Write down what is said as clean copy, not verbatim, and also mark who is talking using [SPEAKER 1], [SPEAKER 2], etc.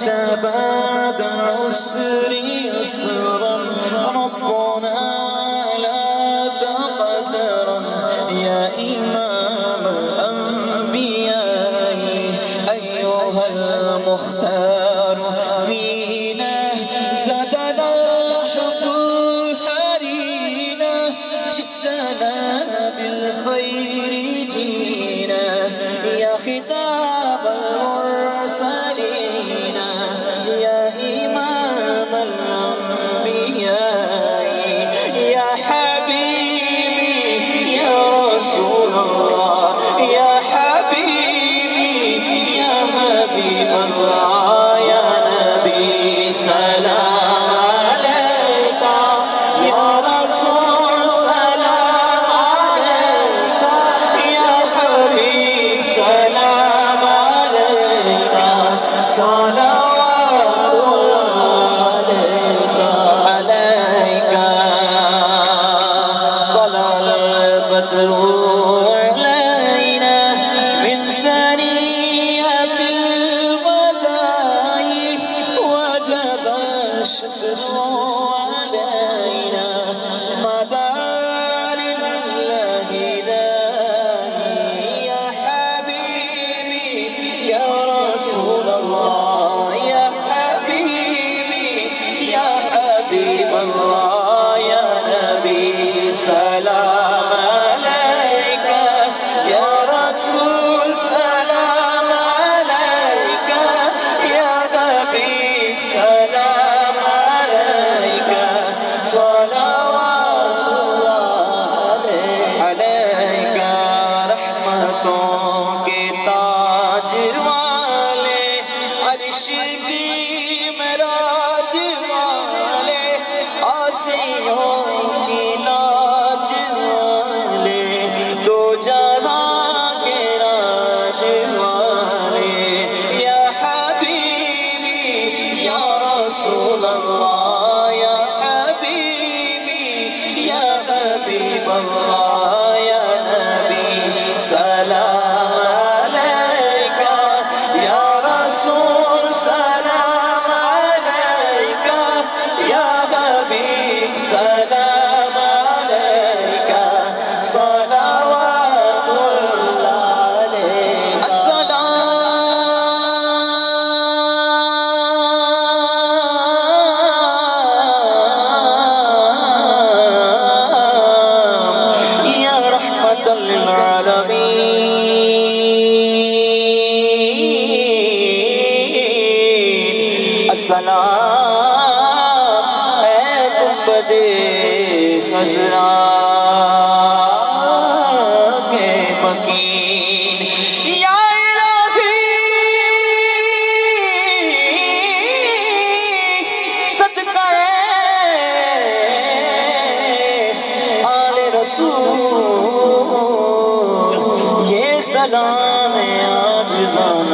[SPEAKER 1] جئت بعد العسر يسرا ربنا لا تقدرا يا إمام الأنبياء أيها المختار فينا زادنا الحب حرينا جئتنا بالخير جينا يا خطاب المرسلين يا إمام الأنبياء يا حبيبي يا رسول الله يا حبيبي يا حبيب الله يا نبي سلام عليك يا رسول سلام عليك يا حبيب سلام عليك صلوات الله عليك طلع البدر علينا من ثنيات الوداع وجب الشكر علينا مدار الله داعي يا حبيبي يا رسول الله يا حبيبي يا حبيب الله يا نبي سلام عليك يا رسول سلام عليك يا حبيب سلام عليك صلوات الله عليك رحمتوں کے تاج والے عرش کی معراج والے آسیوں کی لاج والے دو جہاں کے راج والے یا حبیبی یا رسول اللہ یا حبیبی یا حبیب اللہ یا نبی سلام علیک یا رسول سلام علیک یا حبیب سلام علیک صلوات اللہ علیک السلام یا رحمت للعالمین السلام اے گنبد خضرا کے مکین یا الہی صدقہ آل رسول یہ سلام عاجزانہ